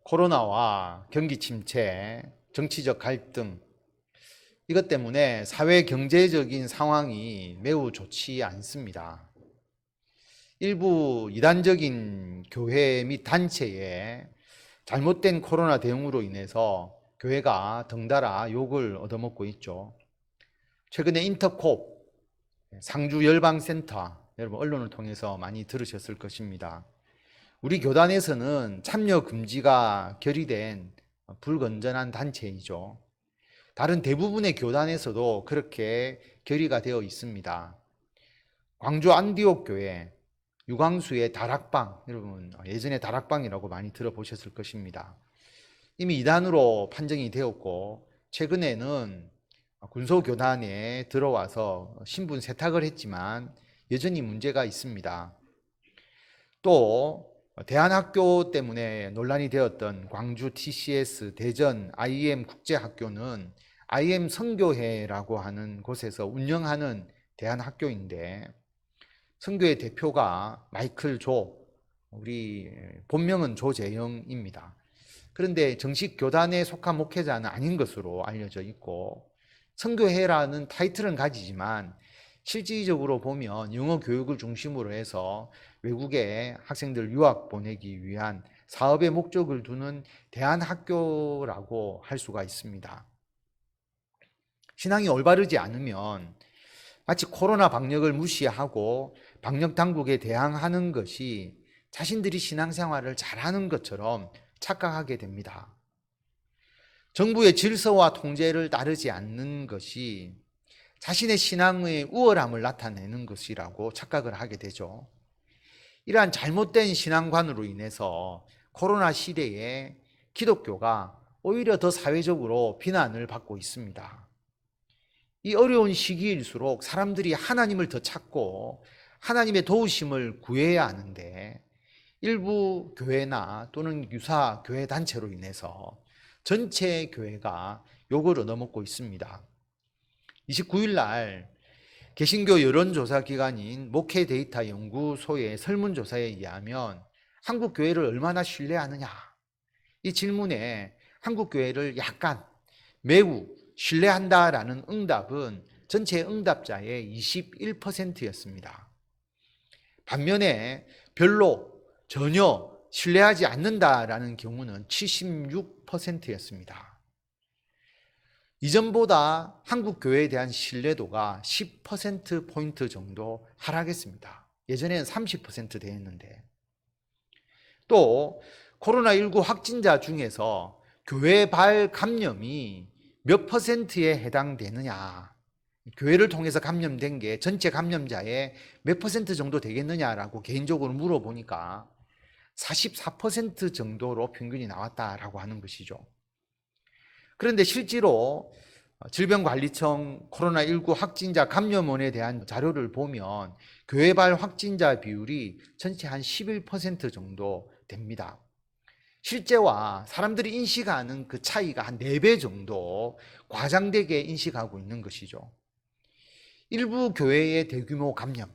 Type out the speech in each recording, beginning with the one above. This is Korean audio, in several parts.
코로나와 경기 침체, 정치적 갈등, 이것 때문에 사회 경제적인 상황이 매우 좋지 않습니다. 일부 이단적인 교회 및 단체의 잘못된 코로나 대응으로 인해서 교회가 덩달아 욕을 얻어먹고 있죠. 최근에 인터콥 상주 열방센터, 여러분 언론을 통해서 많이 들으셨을 것입니다. 우리 교단에서는 참여 금지가 결의된 불건전한 단체이죠. 다른 대부분의 교단에서도 그렇게 결의가 되어 있습니다. 광주 안디옥 교회 유광수의 다락방, 여러분 예전에 다락방이라고 많이 들어보셨을 것입니다. 이미 이단으로 판정이 되었고 최근에는 군소교단에 들어와서 신분 세탁을 했지만 여전히 문제가 있습니다. 또 대한학교 때문에 논란이 되었던 광주 TCS, 대전 IM 국제학교는 IM 선교회라고 하는 곳에서 운영하는 대한학교인데 선교회 대표가 마이클 조, 우리 본명은 조재영입니다. 그런데 정식 교단에 속한 목회자는 아닌 것으로 알려져 있고 선교회라는 타이틀은 가지지만 실질적으로 보면 영어 교육을 중심으로 해서 외국에 학생들 유학 보내기 위한 사업의 목적을 두는 대안학교라고 할 수가 있습니다. 신앙이 올바르지 않으면 마치 코로나 방역을 무시하고 방역 당국에 대항하는 것이 자신들이 신앙생활을 잘하는 것처럼 착각하게 됩니다. 정부의 질서와 통제를 따르지 않는 것이 자신의 신앙의 우월함을 나타내는 것이라고 착각을 하게 되죠. 이러한 잘못된 신앙관으로 인해서 코로나 시대에 기독교가 오히려 더 사회적으로 비난을 받고 있습니다. 이 어려운 시기일수록 사람들이 하나님을 더 찾고 하나님의 도우심을 구해야 하는데 일부 교회나 또는 유사 교회 단체로 인해서 전체 교회가 욕을 얻어먹고 있습니다. 29일 날 개신교 여론조사 기관인 목회 데이터 연구소의 설문조사에 의하면 한국 교회를 얼마나 신뢰하느냐, 이 질문에 한국 교회를 약간, 매우 신뢰한다라는 응답은 전체 응답자의 21%였습니다. 반면에 별로, 전혀 신뢰하지 않는다라는 경우는 76%였습니다. 이전보다 한국 교회에 대한 신뢰도가 10%포인트 정도 하락했습니다. 예전에는 30% 되었는데. 또 코로나19 확진자 중에서 교회발 감염이 몇 %에 해당되느냐, 교회를 통해서 감염된 게 전체 감염자의 몇 % 정도 되겠느냐라고 개인적으로 물어보니까 44% 정도로 평균이 나왔다라고 하는 것이죠. 그런데 실제로 질병관리청 코로나19 확진자 감염원에 대한 자료를 보면 교회발 확진자 비율이 전체 한 11% 정도 됩니다. 실제와 사람들이 인식하는 그 차이가 한 4배 정도 과장되게 인식하고 있는 것이죠. 일부 교회의 대규모 감염,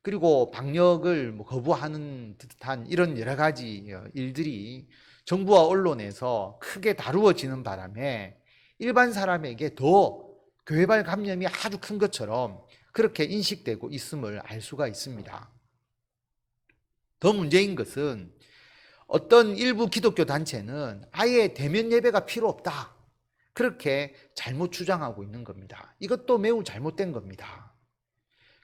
그리고 방역을 거부하는 듯한 이런 여러 가지 일들이 정부와 언론에서 크게 다루어지는 바람에 일반 사람에게 더 교회발 감염이 아주 큰 것처럼 그렇게 인식되고 있음을 알 수가 있습니다. 더 문제인 것은 어떤 일부 기독교 단체는 아예 대면 예배가 필요 없다, 그렇게 잘못 주장하고 있는 겁니다. 이것도 매우 잘못된 겁니다.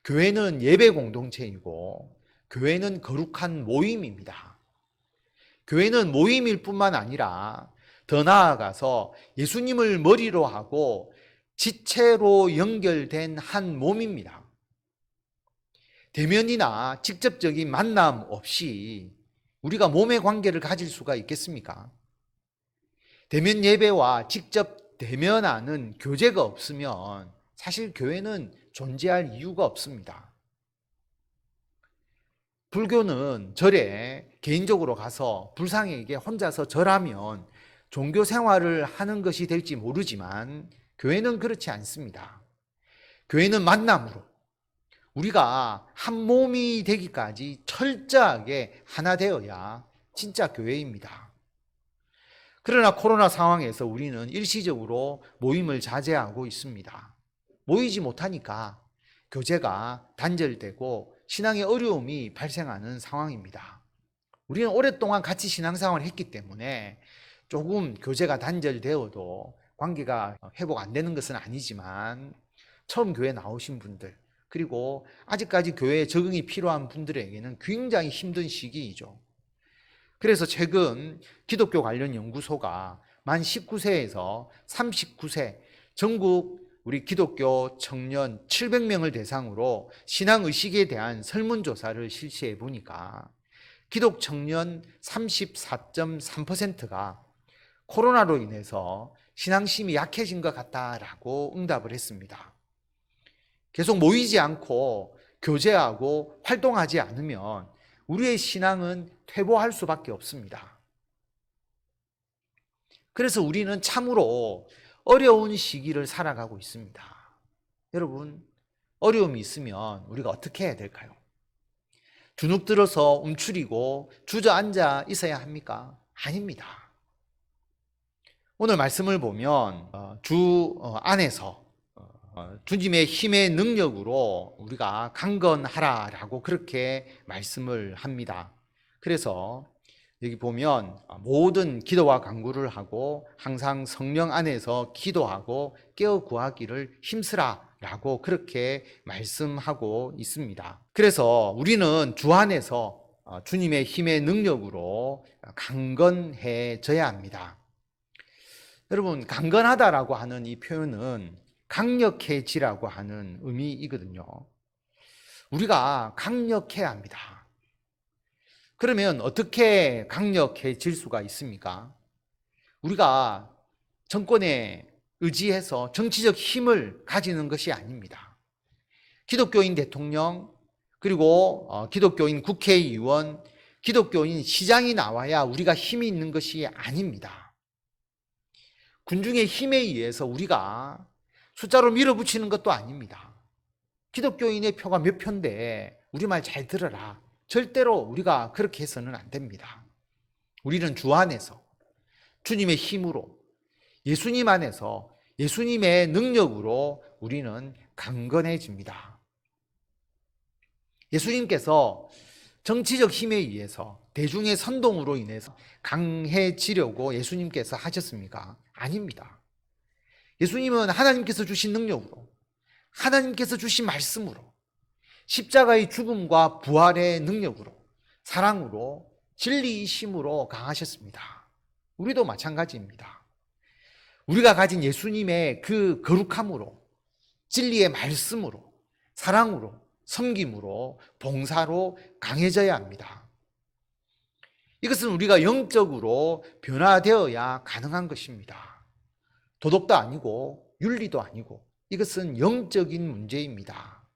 교회는 예배 공동체이고 교회는 거룩한 모임입니다. 교회는 모임일 뿐만 아니라 더 나아가서 예수님을 머리로 하고 지체로 연결된 한 몸입니다. 대면이나 직접적인 만남 없이 우리가 몸의 관계를 가질 수가 있겠습니까? 대면 예배와 직접 대면하는 교제가 없으면 사실 교회는 존재할 이유가 없습니다. 불교는 절에 개인적으로 가서 불상에게 혼자서 절하면 종교 생활을 하는 것이 될지 모르지만 교회는 그렇지 않습니다. 교회는 만남으로 우리가 한 몸이 되기까지 철저하게 하나 되어야 진짜 교회입니다. 그러나 코로나 상황에서 우리는 일시적으로 모임을 자제하고 있습니다. 모이지 못하니까 교제가 단절되고 신앙의 어려움이 발생하는 상황입니다. 우리는 오랫동안 같이 신앙생활을 했기 때문에 조금 교제가 단절되어도 관계가 회복 안 되는 것은 아니지만, 처음 교회 나오신 분들, 그리고 아직까지 교회에 적응이 필요한 분들에게는 굉장히 힘든 시기이죠. 그래서 최근 기독교 관련 연구소가 만 19세에서 39세 전국 우리 기독교 청년 700명을 대상으로 신앙의식에 대한 설문조사를 실시해 보니까 기독 청년 34.3%가 코로나로 인해서 신앙심이 약해진 것 같다라고 응답을 했습니다. 계속 모이지 않고 교제하고 활동하지 않으면 우리의 신앙은 퇴보할 수밖에 없습니다. 그래서 우리는 참으로 어려운 시기를 살아가고 있습니다. 여러분, 어려움이 있으면 우리가 어떻게 해야 될까요? 주눅 들어서 움츠리고 주저앉아 있어야 합니까? 아닙니다. 오늘 말씀을 보면 주 안에서 주님의 힘의 능력으로 우리가 강건하라라고 그렇게 말씀을 합니다. 그래서 여기 보면 모든 기도와 간구를 하고 항상 성령 안에서 기도하고 깨어 구하기를 힘쓰라라고 그렇게 말씀하고 있습니다. 그래서 우리는 주 안에서 주님의 힘의 능력으로 강건해져야 합니다. 여러분, 강건하다라고 하는 이 표현은 강력해지라고 하는 의미이거든요. 우리가 강력해야 합니다. 그러면 어떻게 강력해질 수가 있습니까? 우리가 정권에 의지해서 정치적 힘을 가지는 것이 아닙니다. 기독교인 대통령, 그리고 기독교인 국회의원, 기독교인 시장이 나와야 우리가 힘이 있는 것이 아닙니다. 군중의 힘에 의해서 우리가 숫자로 밀어붙이는 것도 아닙니다. 기독교인의 표가 몇 표인데 우리 말 잘 들어라. 절대로 우리가 그렇게 해서는 안 됩니다. 우리는 주 안에서 주님의 힘으로, 예수님 안에서 예수님의 능력으로 우리는 강건해집니다. 예수님께서 정치적 힘에 의해서, 대중의 선동으로 인해서 강해지려고 예수님께서 하셨습니까? 아닙니다. 예수님은 하나님께서 주신 능력으로, 하나님께서 주신 말씀으로, 십자가의 죽음과 부활의 능력으로, 사랑으로, 진리이심으로 강하셨습니다. 우리도 마찬가지입니다. 우리가 가진 예수님의 그 거룩함으로, 진리의 말씀으로, 사랑으로, 섬김으로, 봉사로 강해져야 합니다. 이것은 우리가 영적으로 변화되어야 가능한 것입니다. 도덕도 아니고 윤리도 아니고 이것은 영적인 문제입니다.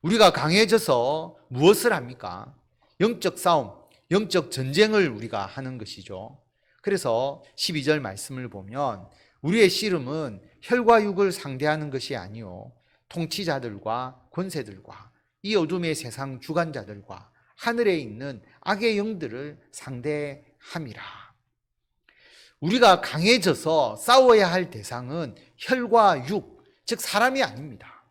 우리가 강해져서 무엇을 합니까? 영적 싸움, 영적 전쟁을 우리가 하는 것이죠. 그래서 12절 말씀을 보면 우리의 씨름은 혈과 육을 상대하는 것이 아니요 통치자들과 권세들과 이 어둠의 세상 주관자들과 하늘에 있는 악의 영들을 상대함이라. 우리가 강해져서 싸워야 할 대상은 혈과 육, 즉 사람이 아닙니다.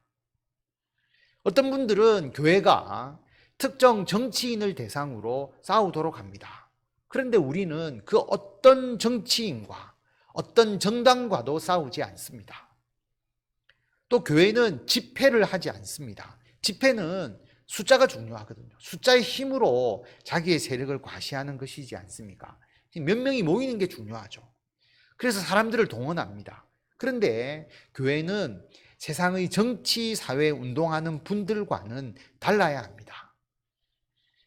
어떤 분들은 교회가 특정 정치인을 대상으로 싸우도록 합니다. 그런데 우리는 그 어떤 정치인과 어떤 정당과도 싸우지 않습니다. 또 교회는 집회를 하지 않습니다. 집회는 숫자가 중요하거든요. 숫자의 힘으로 자기의 세력을 과시하는 것이지 않습니까? 몇 명이 모이는 게 중요하죠. 그래서 사람들을 동원합니다. 그런데 교회는 세상의 정치, 사회 운동하는 분들과는 달라야 합니다.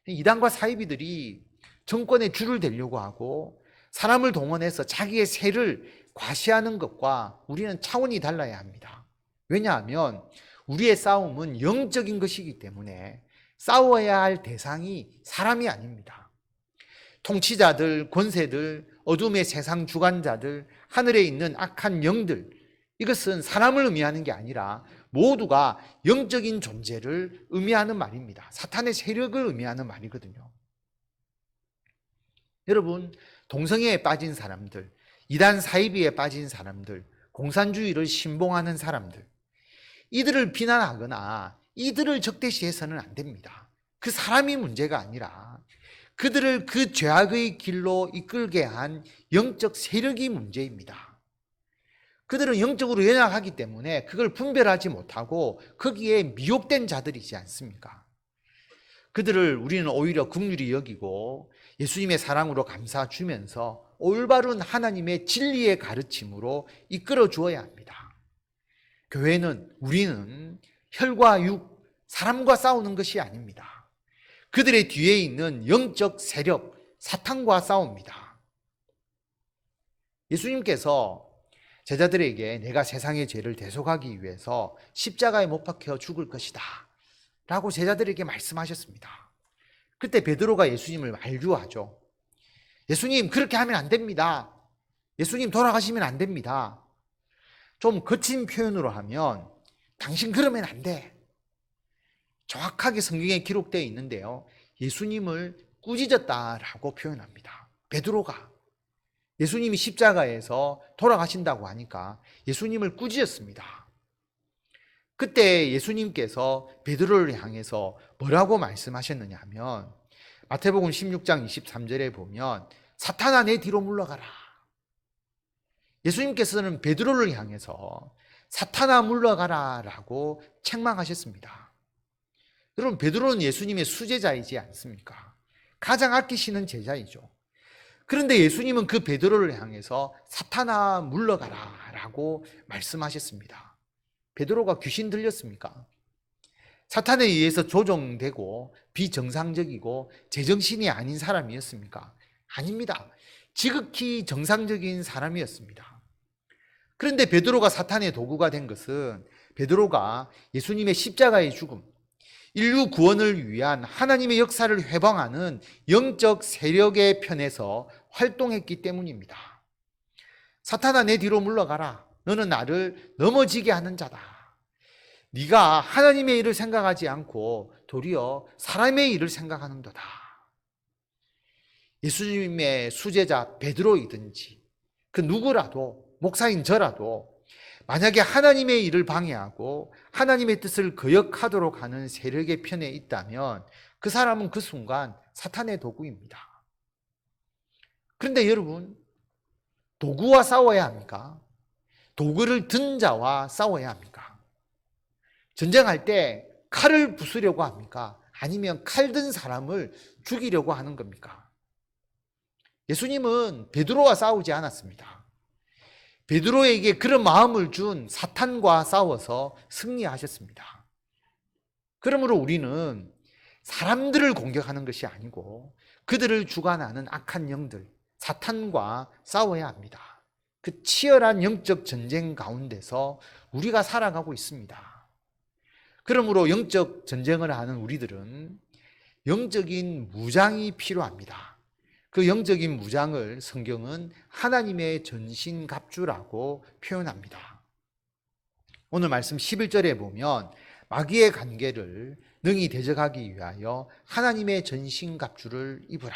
이단과 사이비들이 정권에 줄을 대려고 하고 사람을 동원해서 자기의 세를 과시하는 것과 우리는 차원이 달라야 합니다. 왜냐하면 우리의 싸움은 영적인 것이기 때문에 싸워야 할 대상이 사람이 아닙니다. 통치자들, 권세들, 어둠의 세상 주관자들, 하늘에 있는 악한 영들, 이것은 사람을 의미하는 게 아니라 모두가 영적인 존재를 의미하는 말입니다. 사탄의 세력을 의미하는 말이거든요. 여러분, 동성애에 빠진 사람들, 이단 사이비에 빠진 사람들, 공산주의를 신봉하는 사람들, 이들을 비난하거나 이들을 적대시해서는 안 됩니다. 그 사람이 문제가 아니라 그들을 그 죄악의 길로 이끌게 한 영적 세력이 문제입니다. 그들은 영적으로 연약하기 때문에 그걸 분별하지 못하고 거기에 미혹된 자들이지 않습니까? 그들을 우리는 오히려 긍휼히 여기고 예수님의 사랑으로 감싸주면서 올바른 하나님의 진리의 가르침으로 이끌어 주어야 합니다. 교회는, 우리는 혈과 육, 사람과 싸우는 것이 아닙니다. 그들의 뒤에 있는 영적 세력, 사탄과 싸웁니다. 예수님께서 제자들에게 내가 세상의 죄를 대속하기 위해서 십자가에 못 박혀 죽을 것이다 라고 제자들에게 말씀하셨습니다. 그때 베드로가 예수님을 만류하죠. 예수님, 그렇게 하면 안 됩니다. 예수님, 돌아가시면 안 됩니다. 좀 거친 표현으로 하면 당신 그러면 안 돼. 정확하게 성경에 기록되어 있는데요, 예수님을 꾸짖었다라고 표현합니다. 베드로가 예수님이 십자가에서 돌아가신다고 하니까 예수님을 꾸짖었습니다. 그때 예수님께서 베드로를 향해서 뭐라고 말씀하셨느냐 하면 마태복음 16장 23절에 보면 사탄아 내 뒤로 물러가라. 예수님께서는 베드로를 향해서 사탄아 물러가라 라고 책망하셨습니다. 여러분, 베드로는 예수님의 수제자이지 않습니까? 가장 아끼시는 제자이죠. 그런데 예수님은 그 베드로를 향해서 사탄아 물러가라 라고 말씀하셨습니다. 베드로가 귀신 들렸습니까? 사탄에 의해서 조종되고 비정상적이고 제정신이 아닌 사람이었습니까? 아닙니다. 지극히 정상적인 사람이었습니다. 그런데 베드로가 사탄의 도구가 된 것은 베드로가 예수님의 십자가의 죽음, 인류 구원을 위한 하나님의 역사를 회방하는 영적 세력의 편에서 활동했기 때문입니다. 사탄아 내 뒤로 물러가라. 너는 나를 넘어지게 하는 자다. 네가 하나님의 일을 생각하지 않고 도리어 사람의 일을 생각하는도다. 예수님의 수제자 베드로이든지 그 누구라도, 목사인 저라도 만약에 하나님의 일을 방해하고 하나님의 뜻을 거역하도록 하는 세력의 편에 있다면 그 사람은 그 순간 사탄의 도구입니다. 그런데 여러분, 도구와 싸워야 합니까? 도구를 든 자와 싸워야 합니까? 전쟁할 때 칼을 부수려고 합니까? 아니면 칼 든 사람을 죽이려고 하는 겁니까? 예수님은 베드로와 싸우지 않았습니다. 베드로에게 그런 마음을 준 사탄과 싸워서 승리하셨습니다. 그러므로 우리는 사람들을 공격하는 것이 아니고 그들을 주관하는 악한 영들, 사탄과 싸워야 합니다. 그 치열한 영적 전쟁 가운데서 우리가 살아가고 있습니다. 그러므로 영적 전쟁을 하는 우리들은 영적인 무장이 필요합니다. 그 영적인 무장을 성경은 하나님의 전신갑주라고 표현합니다. 오늘 말씀 11절에 보면 마귀의 관계를 능히 대적하기 위하여 하나님의 전신갑주를 입으라.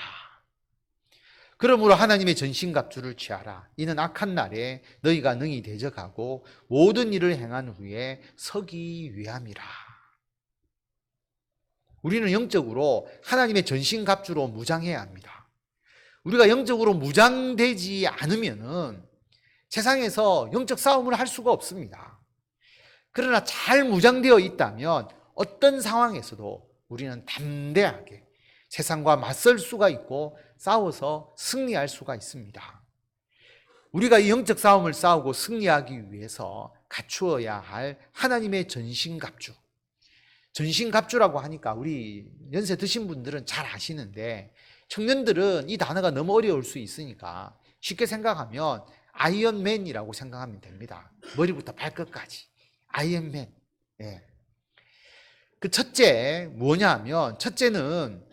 그러므로 하나님의 전신갑주를 취하라. 이는 악한 날에 너희가 능히 대적하고 모든 일을 행한 후에 서기 위함이라. 우리는 영적으로 하나님의 전신갑주로 무장해야 합니다. 우리가 영적으로 무장되지 않으면은 세상에서 영적 싸움을 할 수가 없습니다. 그러나 잘 무장되어 있다면 어떤 상황에서도 우리는 담대하게 세상과 맞설 수가 있고 싸워서 승리할 수가 있습니다. 우리가 이 영적 싸움을 싸우고 승리하기 위해서 갖추어야 할 하나님의 전신갑주. 전신갑주라고 하니까 우리 연세 드신 분들은 잘 아시는데 청년들은 이 단어가 너무 어려울 수 있으니까 쉽게 생각하면 아이언맨이라고 생각하면 됩니다. 머리부터 발끝까지 아이언맨. 예. 그 첫째 뭐냐 하면 첫째는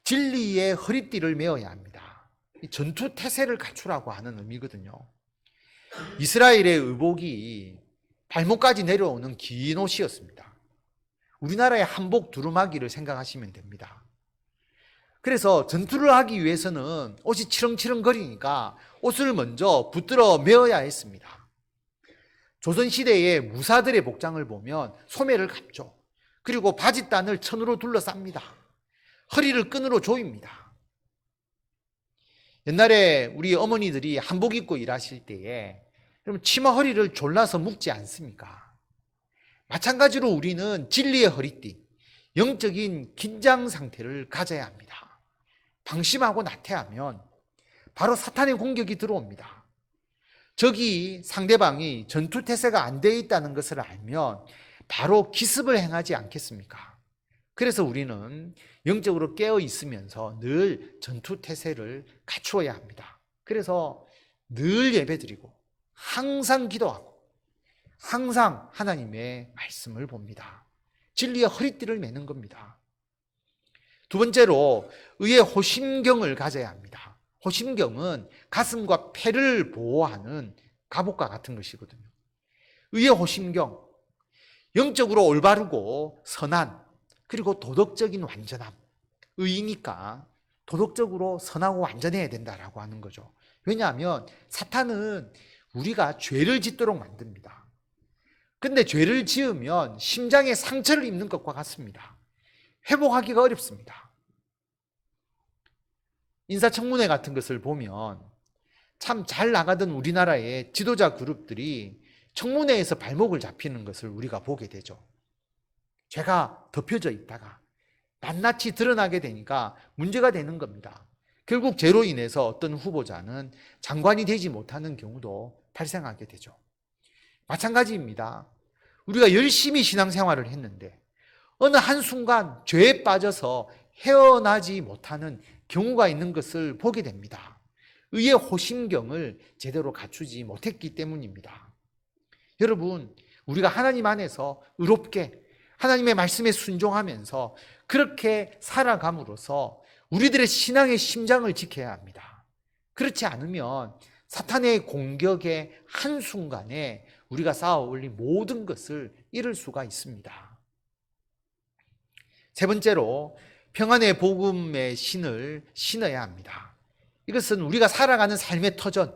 진리의 허리띠를 메어야 합니다. 전투 태세를 갖추라고 하는 의미거든요. 이스라엘의 의복이 발목까지 내려오는 긴 옷이었습니다. 우리나라의 한복 두루마기를 생각하시면 됩니다. 그래서 전투를 하기 위해서는 옷이 치렁치렁거리니까 옷을 먼저 붙들어 메어야 했습니다. 조선시대의 무사들의 복장을 보면 소매를 감죠. 그리고 바짓단을 천으로 둘러쌉니다. 허리를 끈으로 조입니다. 옛날에 우리 어머니들이 한복 입고 일하실 때에 그럼 치마 허리를 졸라서 묶지 않습니까? 마찬가지로 우리는 진리의 허리띠, 영적인 긴장 상태를 가져야 합니다. 방심하고 나태하면 바로 사탄의 공격이 들어옵니다. 적이 상대방이 전투태세가 안 돼 있다는 것을 알면 바로 기습을 행하지 않겠습니까? 그래서 우리는 영적으로 깨어 있으면서 늘 전투태세를 갖추어야 합니다. 그래서 늘 예배드리고 항상 기도하고 항상 하나님의 말씀을 봅니다. 진리의 허리띠를 매는 겁니다. 두 번째로 의의 호심경을 가져야 합니다. 호심경은 가슴과 폐를 보호하는 갑옷과 같은 것이거든요. 의의 호심경, 영적으로 올바르고 선한 그리고 도덕적인 완전함. 의이니까 도덕적으로 선하고 완전해야 된다라고 하는 거죠. 왜냐하면 사탄은 우리가 죄를 짓도록 만듭니다. 근데 죄를 지으면 심장에 상처를 입는 것과 같습니다. 회복하기가 어렵습니다. 인사청문회 같은 것을 보면 참 잘 나가던 우리나라의 지도자 그룹들이 청문회에서 발목을 잡히는 것을 우리가 보게 되죠. 죄가 덮여져 있다가 낱낱이 드러나게 되니까 문제가 되는 겁니다. 결국 죄로 인해서 어떤 후보자는 장관이 되지 못하는 경우도 발생하게 되죠. 마찬가지입니다. 우리가 열심히 신앙생활을 했는데 어느 한순간 죄에 빠져서 헤어나지 못하는 경우가 있는 것을 보게 됩니다. 의의 호심경을 제대로 갖추지 못했기 때문입니다. 여러분, 우리가 하나님 안에서 의롭게 하나님의 말씀에 순종하면서 그렇게 살아감으로써 우리들의 신앙의 심장을 지켜야 합니다. 그렇지 않으면 사탄의 공격의 한순간에 우리가 쌓아 올린 모든 것을 잃을 수가 있습니다. 세 번째로 평안의 복음의 신을 신어야 합니다. 이것은 우리가 살아가는 삶의 터전,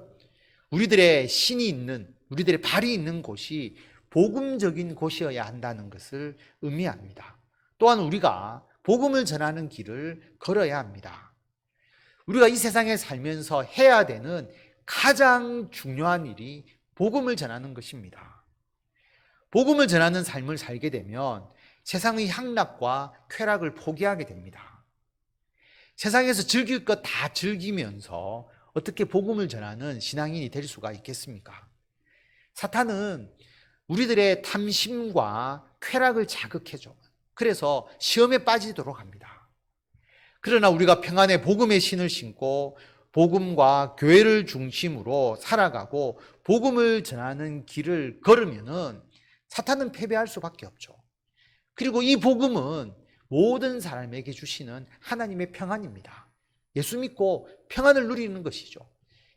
우리들의 신이 있는, 우리들의 발이 있는 곳이 복음적인 곳이어야 한다는 것을 의미합니다. 또한 우리가 복음을 전하는 길을 걸어야 합니다. 우리가 이 세상에 살면서 해야 되는 가장 중요한 일이 복음을 전하는 것입니다. 복음을 전하는 삶을 살게 되면 세상의 향락과 쾌락을 포기하게 됩니다. 세상에서 즐길 것 다 즐기면서 어떻게 복음을 전하는 신앙인이 될 수가 있겠습니까? 사탄은 우리들의 탐심과 쾌락을 자극해줘. 그래서 시험에 빠지도록 합니다. 그러나 우리가 평안의 복음의 신을 신고 복음과 교회를 중심으로 살아가고 복음을 전하는 길을 걸으면은 사탄은 패배할 수밖에 없죠. 그리고 이 복음은 모든 사람에게 주시는 하나님의 평안입니다. 예수 믿고 평안을 누리는 것이죠.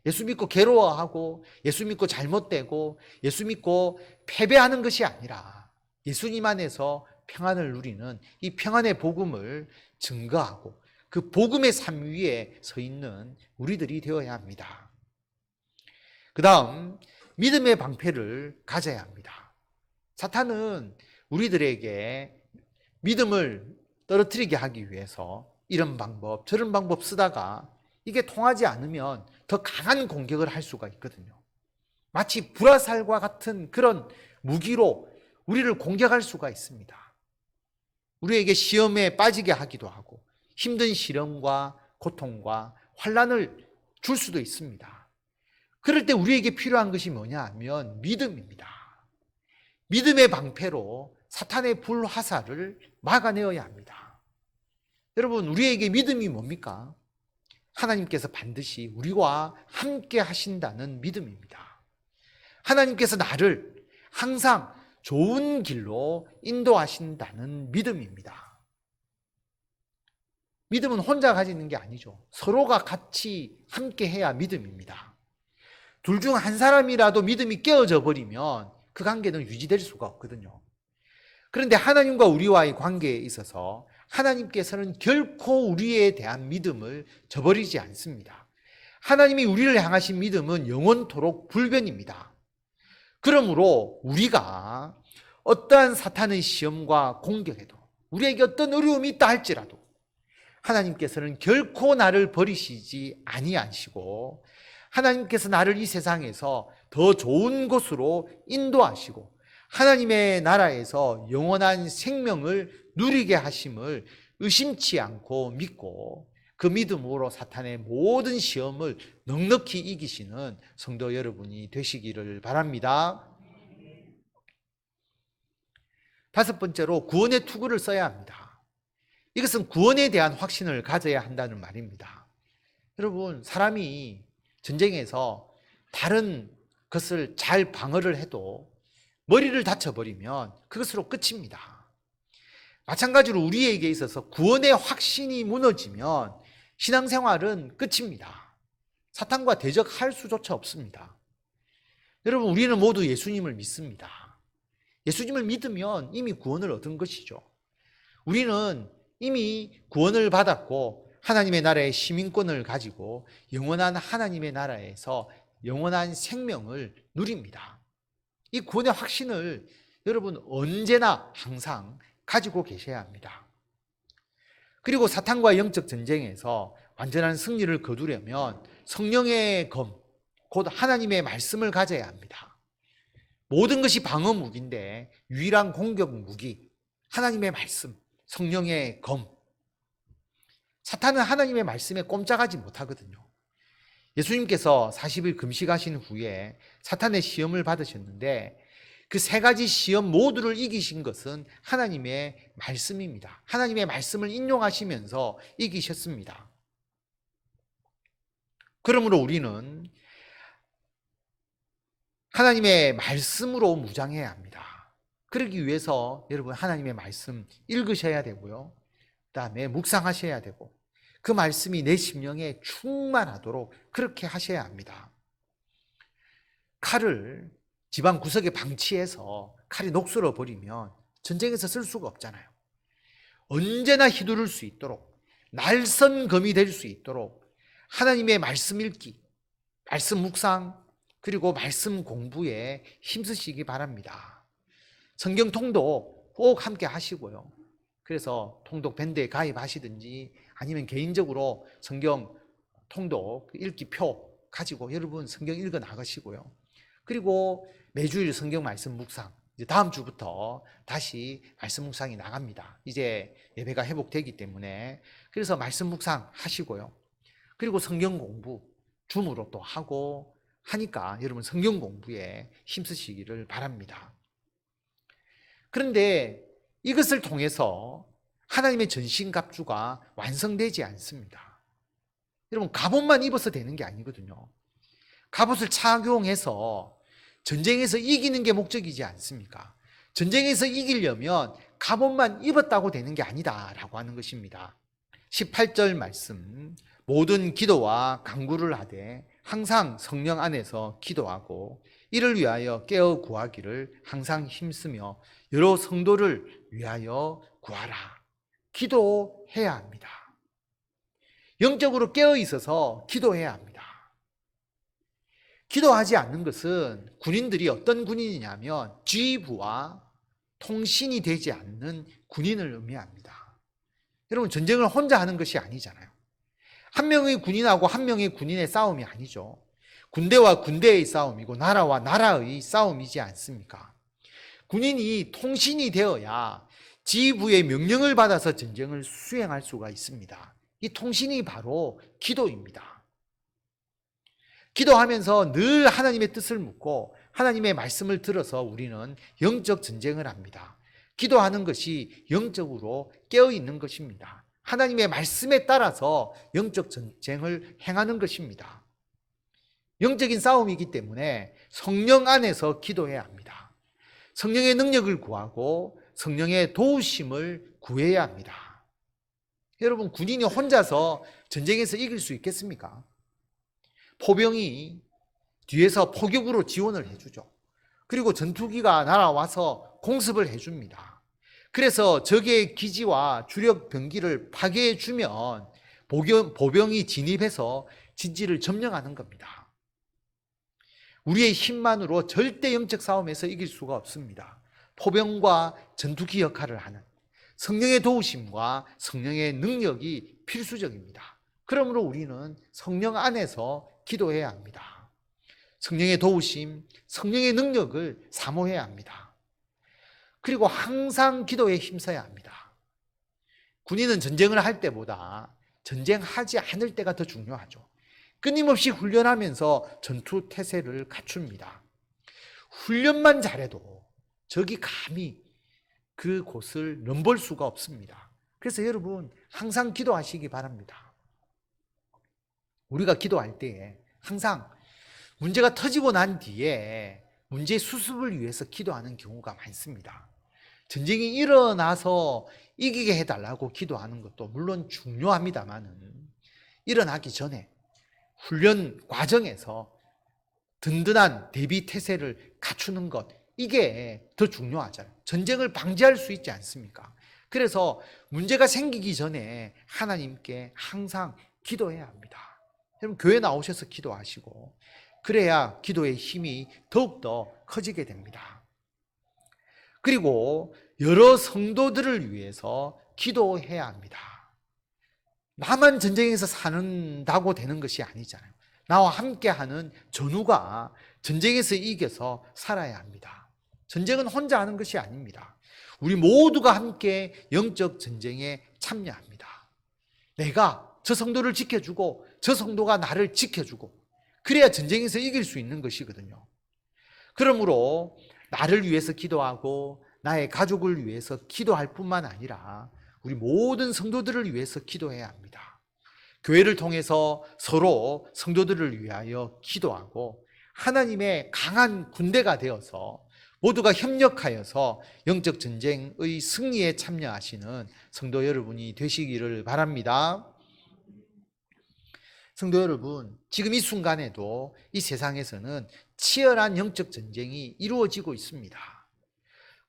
예수 믿고 괴로워하고 예수 믿고 잘못되고 예수 믿고 패배하는 것이 아니라 예수님 안에서 평안을 누리는 이 평안의 복음을 증거하고 그 복음의 삶 위에 서 있는 우리들이 되어야 합니다. 그 다음 믿음의 방패를 가져야 합니다. 사탄은 우리들에게 믿음을 떨어뜨리게 하기 위해서 이런 방법 저런 방법 쓰다가 이게 통하지 않으면 더 강한 공격을 할 수가 있거든요. 마치 불화살과 같은 그런 무기로 우리를 공격할 수가 있습니다. 우리에게 시험에 빠지게 하기도 하고 힘든 시련과 고통과 환난을 줄 수도 있습니다. 그럴 때 우리에게 필요한 것이 뭐냐 하면 믿음입니다. 믿음의 방패로 사탄의 불화살을 막아내어야 합니다. 여러분, 우리에게 믿음이 뭡니까? 하나님께서 반드시 우리와 함께 하신다는 믿음입니다. 하나님께서 나를 항상 좋은 길로 인도하신다는 믿음입니다. 믿음은 혼자 가지는 게 아니죠. 서로가 같이 함께 해야 믿음입니다. 둘 중 한 사람이라도 믿음이 깨어져 버리면 그 관계는 유지될 수가 없거든요. 그런데 하나님과 우리와의 관계에 있어서 하나님께서는 결코 우리에 대한 믿음을 저버리지 않습니다. 하나님이 우리를 향하신 믿음은 영원토록 불변입니다. 그러므로 우리가 어떠한 사탄의 시험과 공격에도, 우리에게 어떤 어려움이 있다 할지라도 하나님께서는 결코 나를 버리시지 아니하시고, 하나님께서 나를 이 세상에서 더 좋은 곳으로 인도하시고 하나님의 나라에서 영원한 생명을 누리게 하심을 의심치 않고 믿고, 그 믿음으로 사탄의 모든 시험을 넉넉히 이기시는 성도 여러분이 되시기를 바랍니다. 다섯 번째로 구원의 투구를 써야 합니다. 이것은 구원에 대한 확신을 가져야 한다는 말입니다. 여러분, 사람이 전쟁에서 다른 것을 잘 방어를 해도 머리를 다쳐버리면 그것으로 끝입니다. 마찬가지로 우리에게 있어서 구원의 확신이 무너지면 신앙생활은 끝입니다. 사탄과 대적할 수조차 없습니다. 여러분, 우리는 모두 예수님을 믿습니다. 예수님을 믿으면 이미 구원을 얻은 것이죠. 우리는 이미 구원을 받았고 하나님의 나라의 시민권을 가지고 영원한 하나님의 나라에서 영원한 생명을 누립니다. 이 구원의 확신을 여러분 언제나 항상 가지고 계셔야 합니다. 그리고 사탄과 영적 전쟁에서 완전한 승리를 거두려면 성령의 검, 곧 하나님의 말씀을 가져야 합니다. 모든 것이 방어 무기인데 유일한 공격 무기, 하나님의 말씀, 성령의 검. 사탄은 하나님의 말씀에 꼼짝하지 못하거든요. 예수님께서 40일 금식하신 후에 사탄의 시험을 받으셨는데 그 세 가지 시험 모두를 이기신 것은 하나님의 말씀입니다. 하나님의 말씀을 인용하시면서 이기셨습니다. 그러므로 우리는 하나님의 말씀으로 무장해야 합니다. 그러기 위해서 여러분 하나님의 말씀 읽으셔야 되고요. 그다음에 묵상하셔야 되고 그 말씀이 내 심령에 충만하도록 그렇게 하셔야 합니다. 칼을 집안 구석에 방치해서 칼이 녹슬어 버리면 전쟁에서 쓸 수가 없잖아요. 언제나 휘두를 수 있도록, 날선 검이 될 수 있도록 하나님의 말씀 읽기, 말씀 묵상, 그리고 말씀 공부에 힘쓰시기 바랍니다. 성경 통독 꼭 함께 하시고요. 그래서 통독 밴드에 가입하시든지 아니면 개인적으로 성경 통독 읽기표 가지고 여러분 성경 읽어 나가시고요. 그리고 매주일 성경 말씀 묵상, 이제 다음 주부터 다시 말씀 묵상이 나갑니다. 이제 예배가 회복되기 때문에. 그래서 말씀 묵상 하시고요. 그리고 성경 공부 줌으로 또 하고 하니까 여러분 성경 공부에 힘쓰시기를 바랍니다. 그런데 이것을 통해서 하나님의 전신갑주가 완성되지 않습니다. 여러분, 갑옷만 입어서 되는 게 아니거든요. 갑옷을 착용해서 전쟁에서 이기는 게 목적이지 않습니까? 전쟁에서 이기려면 갑옷만 입었다고 되는 게 아니다라고 하는 것입니다. 18절 말씀, 모든 기도와 간구를 하되 항상 성령 안에서 기도하고 이를 위하여 깨어 구하기를 항상 힘쓰며 여러 성도를 위하여 구하라. 기도해야 합니다. 영적으로 깨어 있어서 기도해야 합니다. 기도하지 않는 것은 군인들이 어떤 군인이냐면 지휘부와 통신이 되지 않는 군인을 의미합니다. 여러분, 전쟁을 혼자 하는 것이 아니잖아요. 한 명의 군인하고 한 명의 군인의 싸움이 아니죠. 군대와 군대의 싸움이고 나라와 나라의 싸움이지 않습니까? 군인이 통신이 되어야 지휘부의 명령을 받아서 전쟁을 수행할 수가 있습니다. 이 통신이 바로 기도입니다. 기도하면서 늘 하나님의 뜻을 묻고 하나님의 말씀을 들어서 우리는 영적 전쟁을 합니다. 기도하는 것이 영적으로 깨어있는 것입니다. 하나님의 말씀에 따라서 영적 전쟁을 행하는 것입니다. 영적인 싸움이기 때문에 성령 안에서 기도해야 합니다. 성령의 능력을 구하고 성령의 도우심을 구해야 합니다. 여러분, 군인이 혼자서 전쟁에서 이길 수 있겠습니까? 포병이 뒤에서 포격으로 지원을 해주죠. 그리고 전투기가 날아와서 공습을 해줍니다. 그래서 적의 기지와 주력 병기를 파괴해 주면 보병이 진입해서 진지를 점령하는 겁니다. 우리의 힘만으로 절대 영적 싸움에서 이길 수가 없습니다. 포병과 전투기 역할을 하는 성령의 도우심과 성령의 능력이 필수적입니다. 그러므로 우리는 성령 안에서 기도해야 합니다. 성령의 도우심, 성령의 능력을 사모해야 합니다. 그리고 항상 기도에 힘써야 합니다. 군인은 전쟁을 할 때보다 전쟁하지 않을 때가 더 중요하죠. 끊임없이 훈련하면서 전투 태세를 갖춥니다. 훈련만 잘해도 적이 감히 그곳을 넘볼 수가 없습니다. 그래서 여러분 항상 기도하시기 바랍니다. 우리가 기도할 때에 항상 문제가 터지고 난 뒤에 문제 수습을 위해서 기도하는 경우가 많습니다. 전쟁이 일어나서 이기게 해달라고 기도하는 것도 물론 중요합니다만은 일어나기 전에 훈련 과정에서 든든한 대비 태세를 갖추는 것, 이게 더 중요하잖아요. 전쟁을 방지할 수 있지 않습니까? 그래서 문제가 생기기 전에 하나님께 항상 기도해야 합니다. 여러분 교회 나오셔서 기도하시고 그래야 기도의 힘이 더욱더 커지게 됩니다. 그리고 여러 성도들을 위해서 기도해야 합니다. 나만 전쟁에서 산다고 되는 것이 아니잖아요. 나와 함께하는 전우가 전쟁에서 이겨서 살아야 합니다. 전쟁은 혼자 하는 것이 아닙니다. 우리 모두가 함께 영적 전쟁에 참여합니다. 내가 저 성도를 지켜주고 저 성도가 나를 지켜주고 그래야 전쟁에서 이길 수 있는 것이거든요. 그러므로 나를 위해서 기도하고 나의 가족을 위해서 기도할 뿐만 아니라 우리 모든 성도들을 위해서 기도해야 합니다. 교회를 통해서 서로 성도들을 위하여 기도하고 하나님의 강한 군대가 되어서 모두가 협력하여서 영적 전쟁의 승리에 참여하시는 성도 여러분이 되시기를 바랍니다. 성도 여러분, 지금 이 순간에도 이 세상에서는 치열한 영적 전쟁이 이루어지고 있습니다.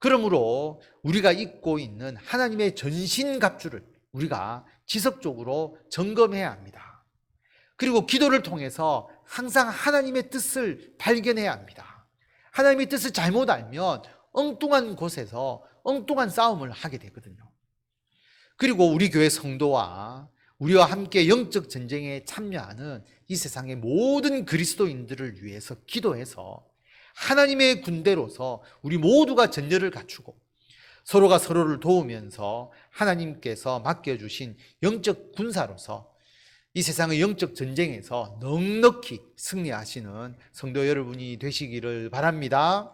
그러므로 우리가 입고 있는 하나님의 전신갑주를 우리가 지속적으로 점검해야 합니다. 그리고 기도를 통해서 항상 하나님의 뜻을 발견해야 합니다. 하나님의 뜻을 잘못 알면 엉뚱한 곳에서 엉뚱한 싸움을 하게 되거든요. 그리고 우리 교회 성도와 우리와 함께 영적 전쟁에 참여하는 이 세상의 모든 그리스도인들을 위해서 기도해서 하나님의 군대로서 우리 모두가 전열을 갖추고 서로가 서로를 도우면서 하나님께서 맡겨주신 영적 군사로서 이 세상의 영적 전쟁에서 넉넉히 승리하시는 성도 여러분이 되시기를 바랍니다.